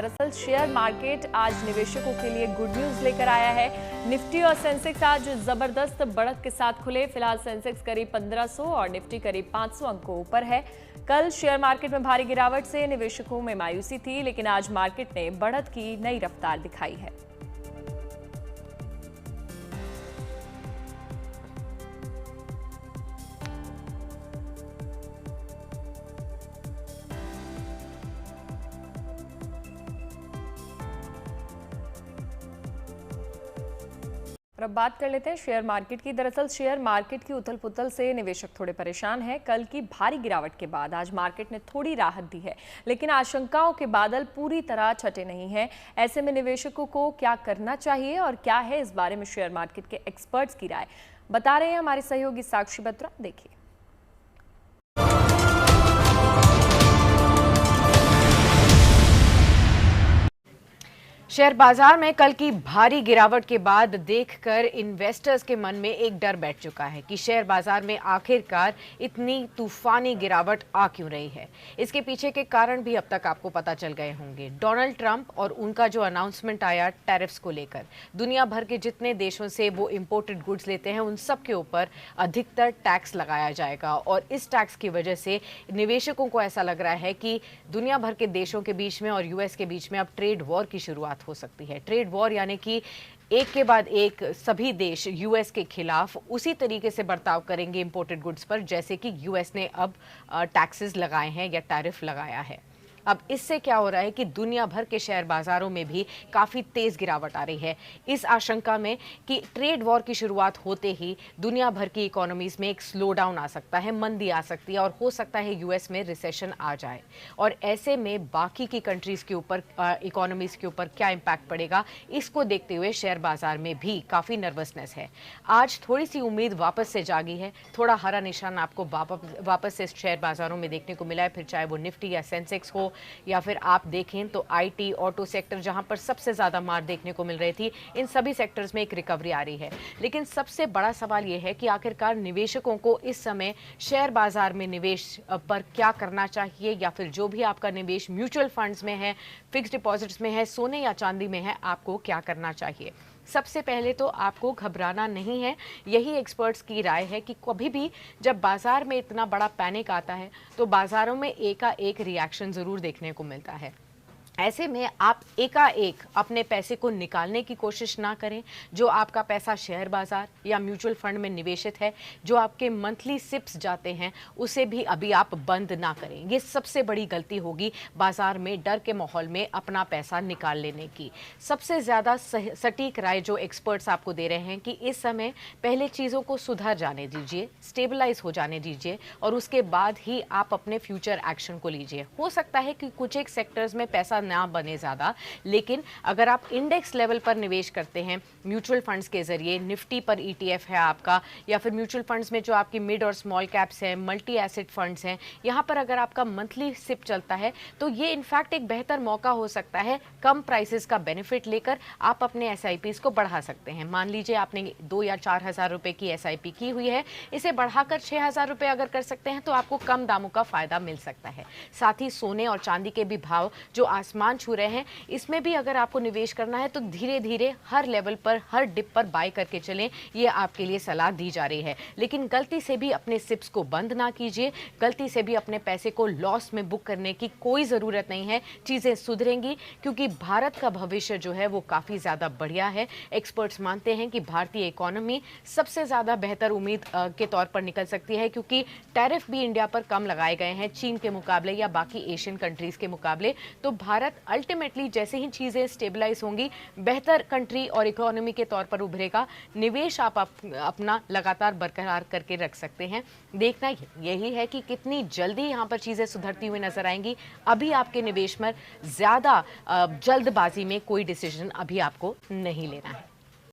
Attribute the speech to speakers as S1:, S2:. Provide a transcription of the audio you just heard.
S1: दरअसल share market आज निवेशकों के लिए गुड न्यूज लेकर आया है। निफ्टी और सेंसेक्स आज जबरदस्त बढ़त के साथ खुले। फिलहाल सेंसेक्स करीब 1500 और निफ्टी करीब 500 अंकों ऊपर है। कल शेयर मार्केट में भारी गिरावट से निवेशकों में मायूसी थी, लेकिन आज मार्केट ने बढ़त की नई रफ्तार दिखाई है। और अब बात कर लेते हैं शेयर मार्केट की। दरअसल शेयर मार्केट की उथल पुथल से निवेशक थोड़े परेशान हैं। कल की भारी गिरावट के बाद आज मार्केट ने थोड़ी राहत दी है, लेकिन आशंकाओं के बादल पूरी तरह छटे नहीं हैं। ऐसे में निवेशकों को क्या करना चाहिए और क्या है इस बारे में शेयर मार्केट के एक्सपर्ट्स की राय, बता रहे हैं हमारे सहयोगी साक्षी बत्रा। देखिए।
S2: शेयर बाजार में कल की भारी गिरावट के बाद देखकर इन्वेस्टर्स के मन में एक डर बैठ चुका है कि शेयर बाजार में आखिरकार इतनी तूफानी गिरावट आ क्यों रही है। इसके पीछे के कारण भी अब तक आपको पता चल गए होंगे। डोनाल्ड ट्रंप और उनका जो अनाउंसमेंट आया टैरिफ्स को लेकर, दुनिया भर के जितने देशों से वो इंपोर्टेड गुड्स लेते हैं उन सब के ऊपर अधिकतर टैक्स लगाया जाएगा और इस टैक्स की वजह से निवेशकों को ऐसा लग रहा है कि दुनिया भर के देशों के बीच में और यूएस के बीच में अब ट्रेड वॉर की शुरुआत हो सकती है। ट्रेड वॉर यानी कि एक के बाद एक सभी देश यूएस के खिलाफ उसी तरीके से बर्ताव करेंगे इंपोर्टेड गुड्स पर जैसे कि यूएस ने अब टैक्सेस लगाए हैं या टैरिफ लगाया है। अब इससे क्या हो रहा है कि दुनिया भर के शेयर बाजारों में भी काफ़ी तेज़ गिरावट आ रही है, इस आशंका में कि ट्रेड वॉर की शुरुआत होते ही दुनिया भर की इकोनॉमीज़ में एक स्लो डाउन आ सकता है, मंदी आ सकती है और हो सकता है यूएस में रिसेशन आ जाए। और ऐसे में बाकी की कंट्रीज़ के ऊपर, इकोनॉमीज़ के ऊपर क्या इम्पैक्ट पड़ेगा, इसको देखते हुए शेयर बाजार में भी काफ़ी नर्वसनेस है। आज थोड़ी सी उम्मीद वापस से जागी है, थोड़ा हरा निशान आपको वापस से शेयर बाजारों में देखने को मिला है, फिर चाहे वो निफ्टी या सेंसेक्स हो या फिर आप देखें तो आईटी, ऑटो सेक्टर जहां पर सबसे ज्यादा मार देखने को मिल रही थी, इन सभी सेक्टर्स में एक रिकवरी आ रही है। लेकिन सबसे बड़ा सवाल यह है कि आखिरकार निवेशकों को इस समय शेयर बाजार में निवेश पर क्या करना चाहिए, या फिर जो भी आपका निवेश म्यूचुअल फंड्स में है, फिक्स्ड डिपॉजिट्स में है, सोने या चांदी में है, आपको क्या करना चाहिए। सबसे पहले तो आपको घबराना नहीं है। यही एक्सपर्ट्स की राय है कि कभी भी जब बाजार में इतना बड़ा पैनिक आता है तो बाजारों में एकाएक रिएक्शन जरूर देखने को मिलता है। ऐसे में आप एकाएक अपने पैसे को निकालने की कोशिश ना करें। जो आपका पैसा शेयर बाजार या म्यूचुअल फंड में निवेशित है, जो आपके मंथली सिप्स जाते हैं, उसे भी अभी आप बंद ना करें। ये सबसे बड़ी गलती होगी बाजार में डर के माहौल में अपना पैसा निकाल लेने की। सबसे ज़्यादा सटीक राय जो एक्सपर्ट्स आपको दे रहे हैं कि इस समय पहले चीज़ों को सुधर जाने दीजिए, स्टेबलाइज हो जाने दीजिए और उसके बाद ही आप अपने फ्यूचर एक्शन को लीजिए। हो सकता है कि कुछ एक सेक्टर्स में पैसा ना बने ज़्यादा, लेकिन अगर आप इंडेक्स लेवल पर निवेश करते हैं म्यूचुअल फंड्स के जरिए, निफ्टी पर ईटीएफ है आपका, या फिर म्यूचुअल फंड्स में जो आपकी मिड और स्मॉल कैप्स हैं, मल्टी एसेट फंड्स हैं, यहाँ पर अगर आपका मंथली सिप चलता है तो ये इनफैक्ट एक बेहतर मौका हो सकता है। कम प्राइसेस का बेनिफिट लेकर आप अपने एसआईपीज को बढ़ा सकते हैं। मान लीजिए आपने 2 या 4 हज़ार रुपए की एसआईपी की हुई है, इसे बढ़ाकर 6 हज़ार रुपए अगर कर सकते हैं तो आपको कम दामों का फायदा मिल सकता है। साथ ही सोने और चांदी के भी भाव जो आसमान छू रहे हैं, इसमें भी अगर आपको निवेश करना है तो धीरे धीरे हर लेवल पर, हर डिप पर बाय करके चलें, ये आपके लिए सलाह दी जा रही है। लेकिन गलती से भी अपने सिप्स को बंद ना कीजिए, गलती से भी अपने पैसे को लॉस में बुक करने की कोई ज़रूरत नहीं है। चीज़ें सुधरेंगी क्योंकि भारत का भविष्य जो है वो काफ़ी ज़्यादा बढ़िया है। एक्सपर्ट्स मानते हैं कि भारतीय इकोनॉमी सबसे ज़्यादा बेहतर उम्मीद के तौर पर निकल सकती है, क्योंकि टैरिफ भी इंडिया पर कम लगाए गए हैं चीन के मुकाबले या बाकी एशियन कंट्रीज़ के मुकाबले। तो भारत अल्टीमेटली जैसे ही चीज़ें स्टेबलाइज होंगी, बेहतर कंट्री और इकोनॉमी के तौर पर उभरेगा। निवेश आप अपना लगातार बरकरार करके रख सकते हैं। देखना यही है कि कितनी जल्दी यहाँ पर चीज़ें सुधरती हुई नजर आएंगी। अभी आपके निवेश में ज़्यादा जल्दबाजी में कोई डिसीजन अभी आपको नहीं लेना है।